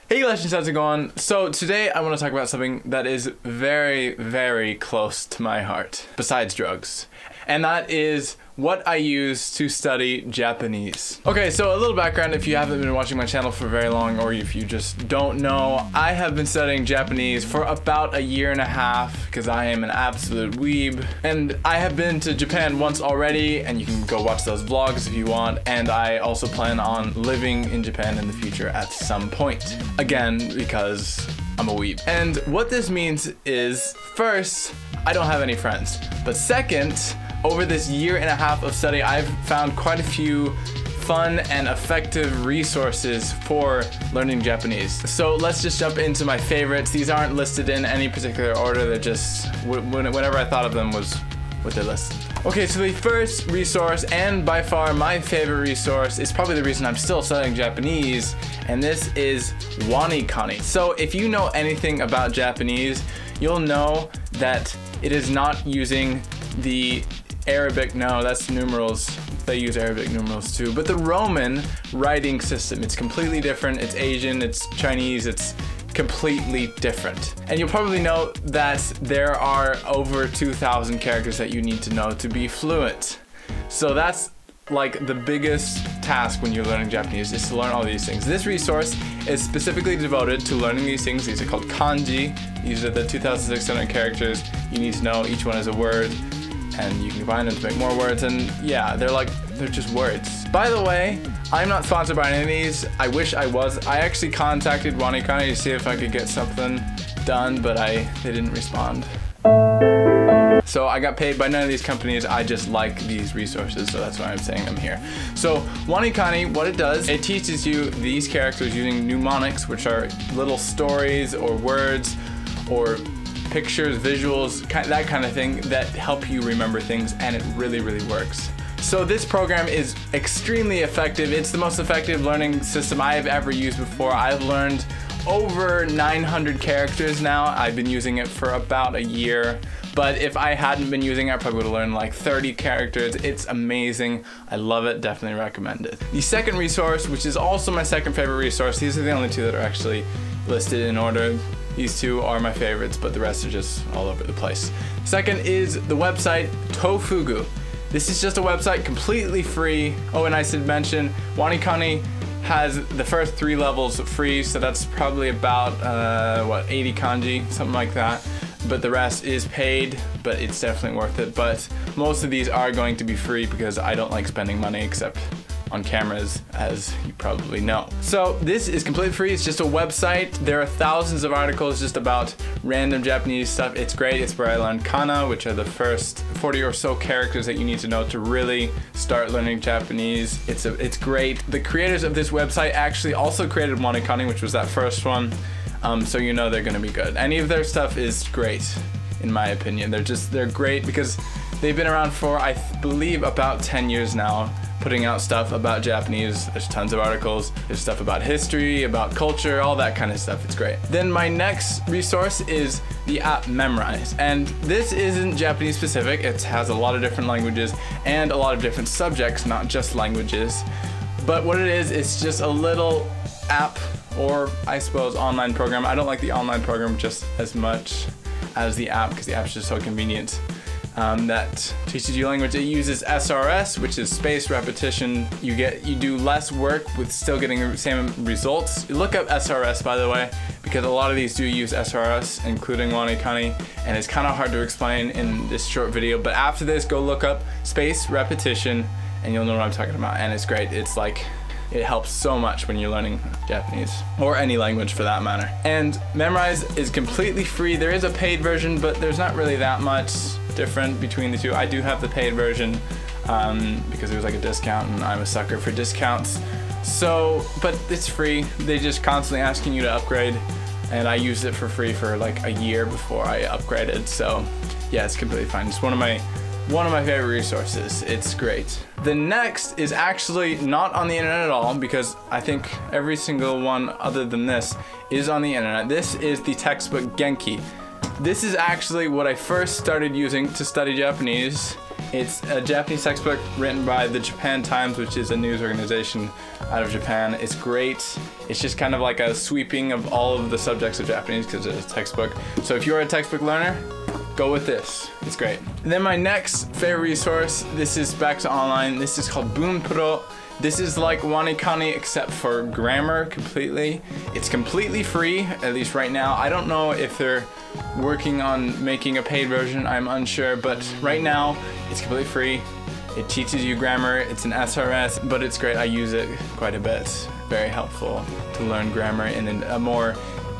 Hey Legends, how's it going? So today I want to talk about something that is very, very close to my heart, besides drugs. And that is what I use to study Japanese. Okay, so a little background if you haven't been watching my channel for very long, or if you just don't know, I have been studying Japanese for about a year and a half because I am an absolute weeb. And I have been to Japan once already, and you can go watch those vlogs if you want. And I also plan on living in Japan in the future at some point. Again, because I'm a weeb. And what this means is, first, I don't have any friends. But second, over this year and a half of study, I've found quite a few fun and effective resources for learning Japanese. So let's just jump into my favorites. These aren't listed in any particular order, they're just, whenever I thought of them was what they listed. Okay, so the first resource, and by far my favorite resource, is probably the reason I'm still studying Japanese, and this is Vidmicro. So if you know anything about Japanese, you'll know that it is not using the Arabic, no, that's numerals. They use Arabic numerals too. But the Roman writing system, it's completely different. It's Asian, it's Chinese, it's completely different. And you'll probably know that there are over 2,000 characters that you need to know to be fluent. So that's like the biggest task when you're learning Japanese, is to learn all these things. This resource is specifically devoted to learning these things. These are called kanji. These are the 2,600 characters you need to know. Each one is a word, and you can combine them to make more words, and yeah, they're just words. By the way, I'm not sponsored by any of these. I wish I was. I actually contacted Vidmicro to see if I could get something done, but they didn't respond. So I got paid by none of these companies. I just like these resources, so that's why I'm saying I'm here. So Vidmicro, what it does, it teaches you these characters using mnemonics, which are little stories or words or pictures, visuals, that kind of thing that help you remember things, and it really, really works. So this program is extremely effective. It's the most effective learning system I have ever used before. I've learned over 900 characters now. I've been using it for about a year. But if I hadn't been using it, I probably would have learned like 30 characters. It's amazing. I love it. Definitely recommend it. The second resource, which is also my second favorite resource, these are the only two that are actually listed in order. These two are my favorites, but the rest are just all over the place. Second is the website Tofugu. This is just a website completely free. Oh, and I should mention, Vidmicro has the first 3 levels free, so that's probably about, what, 80 kanji, something like that. But the rest is paid, but it's definitely worth it. But most of these are going to be free because I don't like spending money except on cameras, as you probably know. So this is completely free. It's just a website. There are thousands of articles just about random Japanese stuff. It's great. It's where I learned kana, which are the first 40 or so characters that you need to know to really start learning Japanese. It's great. The creators of this website actually also created Vidmicro, which was that first one. So you know they're gonna be good. Any of their stuff is great, in my opinion. They're great because they've been around for, I believe, about 10 years now, putting out stuff about Japanese. There's tons of articles. There's stuff about history, about culture, all that kind of stuff. It's great. Then my next resource is the app Memrise. And this isn't Japanese specific. It has a lot of different languages and a lot of different subjects, not just languages. But what it is, it's just a little app, or I suppose online program. I don't like the online program just as much as the app because the app's just so convenient. That teaches you language. It uses SRS, which is spaced repetition. You do less work with still getting the same results. Look up SRS, by the way, because a lot of these do use SRS, including Vidmicro, and it's kind of hard to explain in this short video. But after this, go look up spaced repetition, and you'll know what I'm talking about. And it's great. It's like, it helps so much when you're learning Japanese, or any language for that matter. And Memrise is completely free. There is a paid version, but there's not really that much different between the two. I do have the paid version because it was like a discount, and I'm a sucker for discounts. So, but it's free. They just constantly asking you to upgrade, and I used it for free for like a year before I upgraded. So yeah, it's completely fine. It's one of my favorite resources. It's great. The next is actually not on the internet at all, because I think every single one other than this is on the internet. This is the textbook Genki. This is actually what I first started using to study Japanese, It's a Japanese textbook written by the Japan Times, which is a news organization out of Japan. It's great. It's just kind of like a sweeping of all of the subjects of Japanese because it's a textbook. So if you're a textbook learner, go with this. It's great. And then my next favorite resource, this is back to online. This is called Bunpro. This is like Wanikani except for grammar completely. It's completely free, at least right now. I don't know if they're working on making a paid version, I'm unsure, but right now it's completely free. It teaches you grammar, it's an SRS, but it's great. I use it quite a bit. Very helpful to learn grammar in a more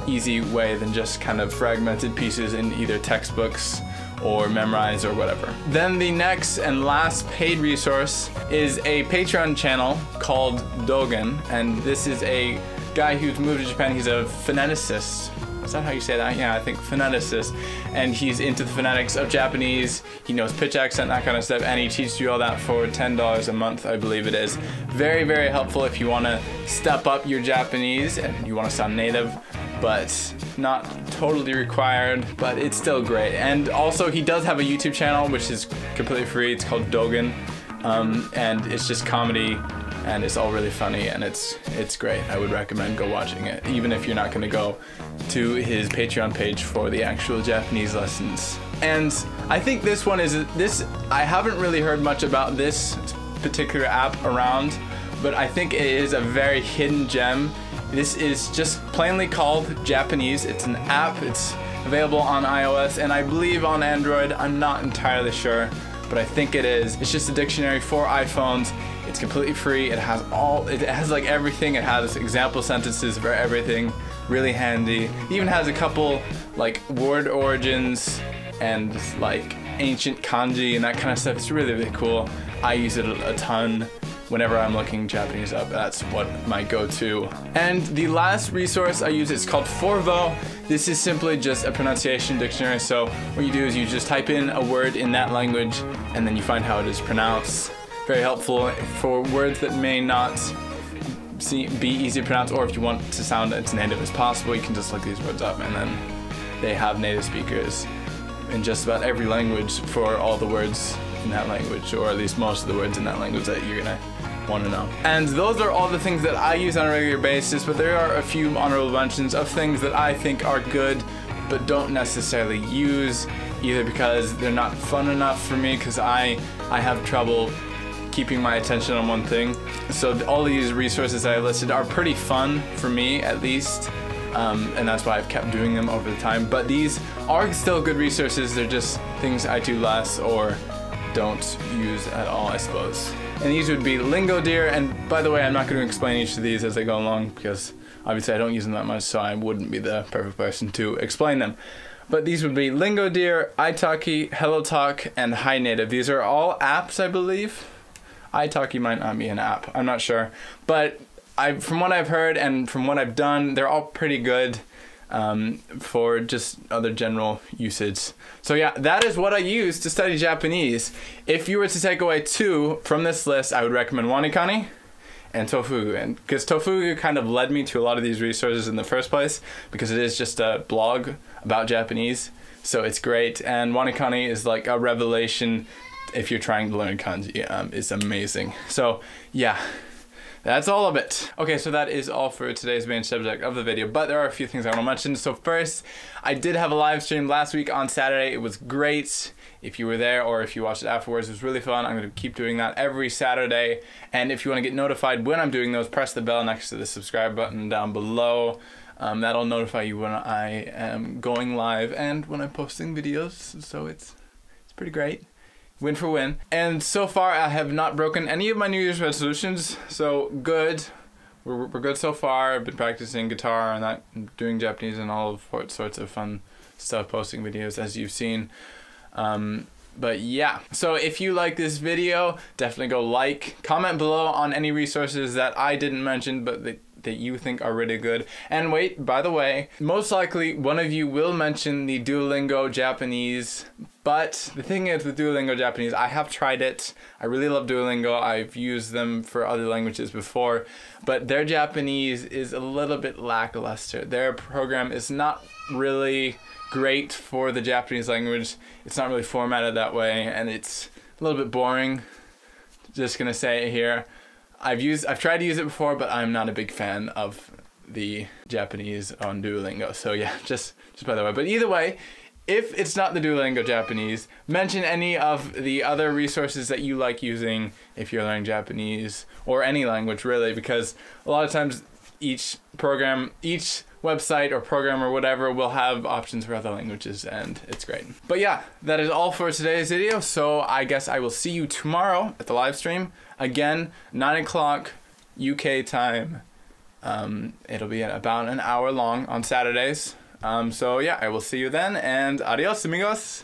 easy way than just kind of fragmented pieces in either textbooks or memorize or whatever. Then the next and last paid resource is a Patreon channel called Dogen, and this is a guy who's moved to Japan. He's a phoneticist. Is that how you say that? Yeah, I think phoneticist. And he's into the phonetics of Japanese. He knows pitch, accent, that kind of stuff, and he teaches you all that for $10 a month, I believe it is. Very, very helpful if you want to step up your Japanese and you want to sound native, but not totally required, but it's still great. And also he does have a YouTube channel, which is completely free. It's called Dogen, and it's just comedy, and it's all really funny, and it's great. I would recommend go watching it, even if you're not gonna go to his Patreon page for the actual Japanese lessons. And I think this one is, I haven't really heard much about this particular app around, but I think it is a very hidden gem. This is just plainly called Japanese. It's an app, it's available on iOS, and I believe on Android. I'm not entirely sure, but I think it is. It's just a dictionary for iPhones. It's completely free. It has like everything. It has example sentences for everything. Really handy. It even has a couple like word origins and like ancient kanji and that kind of stuff. It's really, really cool. I use it a ton whenever I'm looking Japanese up. That's what my go-to. And the last resource I use is called Forvo. This is simply just a pronunciation dictionary. So what you do is you just type in a word in that language and then you find how it is pronounced. Very helpful for words that may not be easy to pronounce, or if you want to sound as native as possible, you can just look these words up, and then they have native speakers in just about every language for all the words in that language, or at least most of the words in that language that you're gonna want to know. And those are all the things that I use on a regular basis, but there are a few honorable mentions of things that I think are good but don't necessarily use, either because they're not fun enough for me, because I have trouble keeping my attention on one thing. So all these resources that I listed are pretty fun for me, at least, and that's why I've kept doing them over the time. But these are still good resources. They're just things I do less or don't use at all, I suppose. And these would be Lingodeer, and by the way, I'm not going to explain each of these as they go along because obviously I don't use them that much, so I wouldn't be the perfect person to explain them. But these would be Lingodeer, Italki, HelloTalk, and HiNative. These are all apps, I believe. Italki might not be an app, I'm not sure. But from what I've heard and from what I've done, they're all pretty good for just other general usage. So yeah, that is what I use to study Japanese. If you were to take away two from this list, I would recommend Wanikani and Tofugu. And because Tofugu kind of led me to a lot of these resources in the first place, because it is just a blog about Japanese. So it's great. And Wanikani is like a revelation if you're trying to learn kanji. It's amazing. So yeah, that's all of it. Okay, so that is all for today's main subject of the video, but there are a few things I want to mention. So first, I did have a live stream last week on Saturday. It was great. If you were there or if you watched it afterwards, it was really fun. I'm going to keep doing that every Saturday. And if you want to get notified when I'm doing those, press the bell next to the subscribe button down below. That'll notify you when I am going live and when I'm posting videos. So it's pretty great. Win for win. And so far I have not broken any of my New Year's resolutions, so good. We're good so far. I've been practicing guitar and that, doing Japanese and all sorts of fun stuff, posting videos as you've seen. But yeah, so if you like this video, definitely go like, comment below on any resources that I didn't mention but that you think are really good. And wait, by the way, most likely one of you will mention the Duolingo Japanese. But the thing is with Duolingo Japanese, I have tried it. I really love Duolingo. I've used them for other languages before, but their Japanese is a little bit lackluster. Their program is not really great for the Japanese language. It's not really formatted that way, and it's a little bit boring. Just gonna say it here. I've tried to use it before, but I'm not a big fan of the Japanese on Duolingo. So yeah, just by the way. But either way, if it's not the Duolingo Japanese, mention any of the other resources that you like using if you're learning Japanese, or any language really, because a lot of times each website or program or whatever will have options for other languages, and it's great. But yeah, that is all for today's video. So I guess I will see you tomorrow at the live stream. Again, 9 o'clock UK time. It'll be about an hour long on Saturdays. So yeah, I will see you then, and adios amigos.